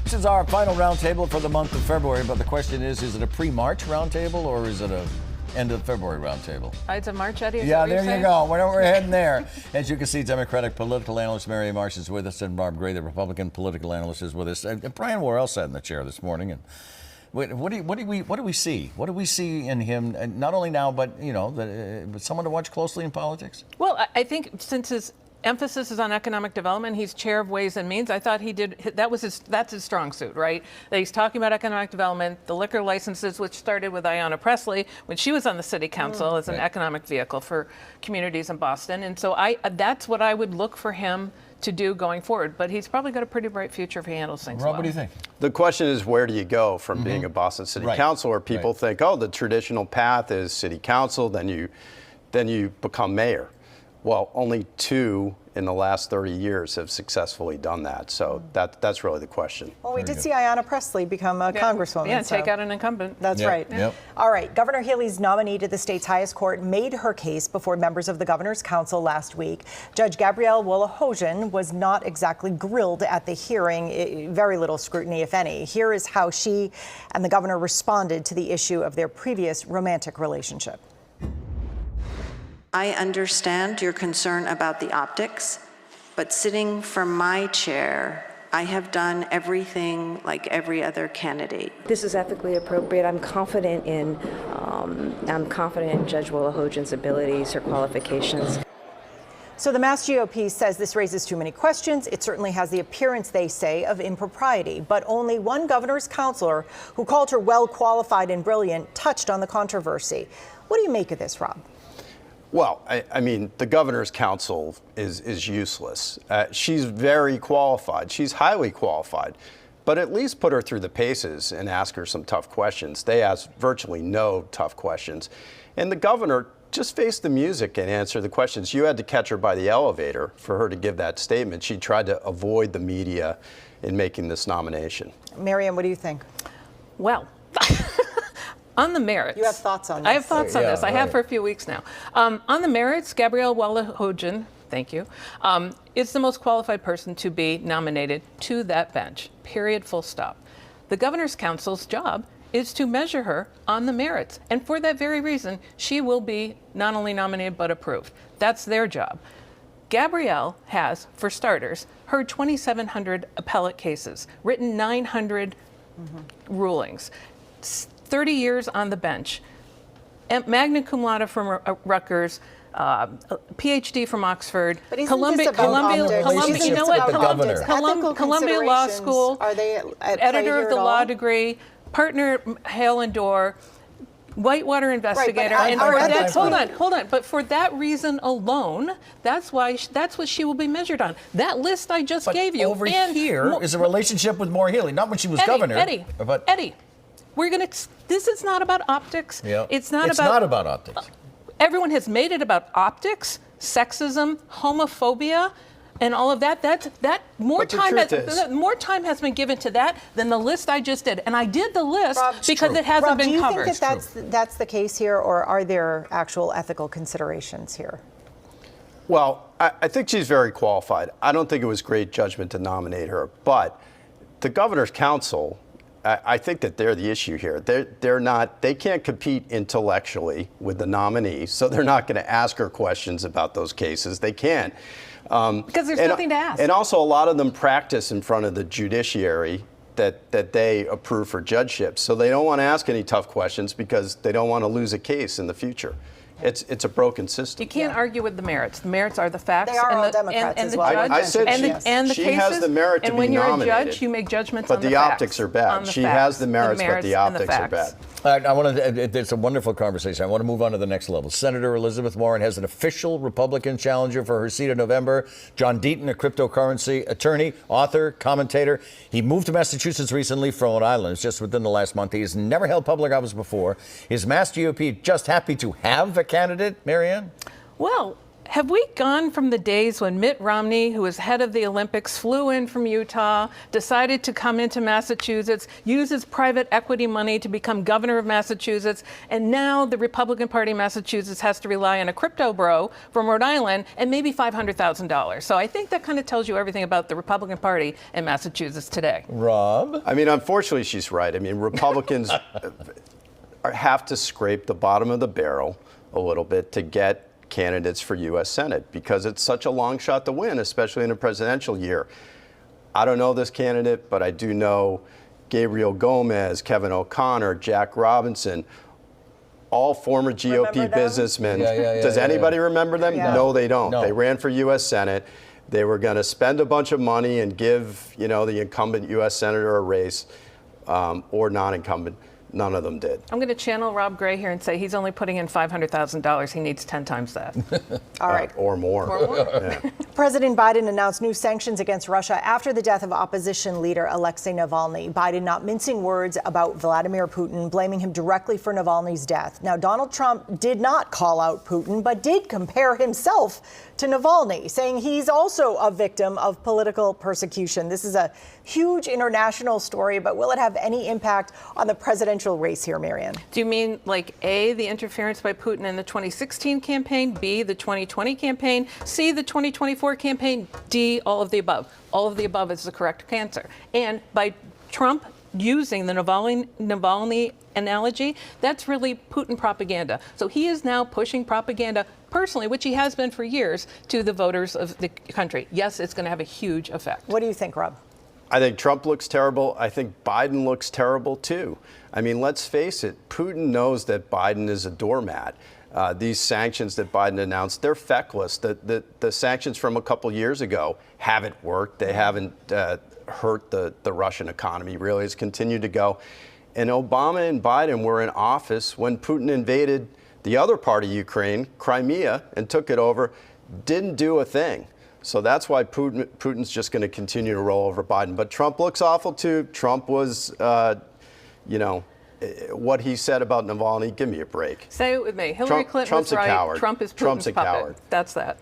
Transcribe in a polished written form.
This is our final roundtable for the month of February, but the question is it a pre-March roundtable or is it a end of February roundtable? It's a March, Eddie. Yeah, there you go. We're heading there. As you can see, Democratic political analyst Marianne Marsh is with us, and Rob Gray, the Republican political analyst, is with us. And Brian Worrell sat in the chair this morning. And what do we see? What do we see in him? Not only now, but but someone to watch closely in politics. Well, I think since his emphasis is on economic development, he's chair of Ways and Means. I thought that's his strong suit, right? That he's talking about economic development, the liquor licenses, which started with Ayanna Pressley when she was on the city council as an economic vehicle for communities in Boston. And so that's what I would look for him to do going forward. But he's probably got a pretty bright future if he handles things Rob, well. what do you think? The question is, where do you go from being a Boston City Councilor? People think, oh, the traditional path is City Council, then you become mayor. Well, only 2 in the last 30 years have successfully done that. So that's really the question. Well, we did see Ayanna Pressley become a congresswoman. Yeah, take out an incumbent. That's right. Yep. All right. Governor Healey's nominee to the state's highest court made her case before members of the governor's council last week. Judge Gabrielle Wolohojian was not exactly grilled at the hearing. Very little scrutiny, if any. Here is how she and the governor responded to the issue of their previous romantic relationship. I understand your concern about the optics, but sitting from my chair, I have done everything like every other candidate. This is ethically appropriate. I'm confident in Judge Wolohojian's abilities, her qualifications. So the Mass GOP says this raises too many questions. It certainly has the appearance, they say, of impropriety. But only one governor's counselor, who called her well qualified and brilliant, touched on the controversy. What do you make of this, Rob? Well, I mean, the governor's counsel is useless. She's very qualified. She's highly qualified. But at least put her through the paces and ask her some tough questions. They asked virtually no tough questions. And the governor just face the music and answer the questions. You had to catch her by the elevator for her to give that statement. She tried to avoid the media in making this nomination. Marianne, what do you think? Well, on the merits. You have thoughts on this. I have thoughts on this. I have right. for a few weeks now. On the merits, Gabrielle Wolohojian, thank you, is the most qualified person to be nominated to that bench, period, full stop. The governor's counsel's job is to measure her on the merits. And for that very reason, she will be not only nominated but approved. That's their job. Gabrielle has, for starters, heard 2,700 appellate cases, written 900 rulings, 30 years on the bench, magna cum laude from Rutgers, PhD from Oxford, But isn't Columbia, this about optics? you know what? The governor. Ethical Columbia Law considerations, School, are they at editor play of here the at law all? degree, partner Hale and Dorr, Whitewater investigator, but and our for that, ethics- hold on. But for that reason alone, that's what she will be measured on. That list I just But gave you. over and here is a relationship with Maura Healey, not when she was governor. Eddie, this is not about optics. Yeah. It's not about optics. Everyone has made it about optics, sexism, homophobia, and all of that. More time has been given to that than the list I just did. And I did the list because it hasn't been covered. Do you think that that's the case here, or are there actual ethical considerations here? Well, I think she's very qualified. I don't think it was great judgment to nominate her. But the governor's council, I think that they're the issue here. They can't compete intellectually with the nominee, so they're not going to ask her questions about those cases. They can't. Because there's nothing to ask. And also, a lot of them practice in front of the judiciary that they approve for judgeships. So they don't want to ask any tough questions because they don't want to lose a case in the future. It's a broken system. You can't argue with the merits. The merits are the facts. They are all and the, Democrats and as the well. judge, I said and the she cases, has the merit to and be when you're nominated, a judge, you make judgments but on the the facts. optics are bad. On the She facts. has the merits, but the and optics are bad. All right, it's a wonderful conversation. I want to move on to the next level. Senator Elizabeth Warren has an official Republican challenger for her seat in November. John Deaton, a cryptocurrency attorney, author, commentator. He moved to Massachusetts recently from Rhode Island, just within the last month. He has never held public office before. Is Mass GOP just happy to have a candidate, Marianne? Well, have we gone from the days when Mitt Romney, who was head of the Olympics, flew in from Utah, decided to come into Massachusetts, use his private equity money to become governor of Massachusetts, and now the Republican Party in Massachusetts has to rely on a crypto bro from Rhode Island and maybe $500,000. So I think that kind of tells you everything about the Republican Party in Massachusetts today. Rob? I mean, unfortunately, she's right. I mean, Republicans have to scrape the bottom of the barrel a little bit to get candidates for U.S. Senate because it's such a long shot to win, especially in a presidential year. I don't know this candidate, but I do know Gabriel Gomez, Kevin O'Connor, Jack Robinson, all former GOP businessmen. Does anybody remember them? Yeah. No, they don't. No. They ran for U.S. Senate. They were going to spend a bunch of money and give, the incumbent U.S. senator a race or non-incumbent. None of them did. I'm going to channel Rob Gray here and say he's only putting in $500,000. He needs 10 times that. All right. Or more. Yeah. President Biden announced new sanctions against Russia after the death of opposition leader Alexei Navalny. Biden not mincing words about Vladimir Putin, blaming him directly for Navalny's death. Now, Donald Trump did not call out Putin, but did compare himself to Navalny, saying he's also a victim of political persecution. This is a huge international story, but will it have any impact on the presidential race here, Marianne? Do you mean like A, the interference by Putin in the 2016 campaign, B, the 2020 campaign, C, the 2024 campaign, D, all of the above? All of the above is the correct answer. And by Trump using the Navalny analogy, that's really Putin propaganda. So he is now pushing propaganda personally, which he has been for years, to the voters of the country. Yes, it's going to have a huge effect. What do you think, Rob? I think Trump looks terrible. I think Biden looks terrible, too. I mean, let's face it, Putin knows that Biden is a doormat. These sanctions that Biden announced, they're feckless. The sanctions from a couple years ago haven't worked. They haven't hurt the Russian economy, really. It's continued to go. And Obama and Biden were in office when Putin invaded the other part of Ukraine, Crimea, and took it over, didn't do a thing. So that's why Putin's just going to continue to roll over Biden. But Trump looks awful, too. Trump was, what he said about Navalny, give me a break. Say it with me. Hillary Clinton Trump's was right. a coward. Trump is Putin's Trump's a puppet. coward. That's that.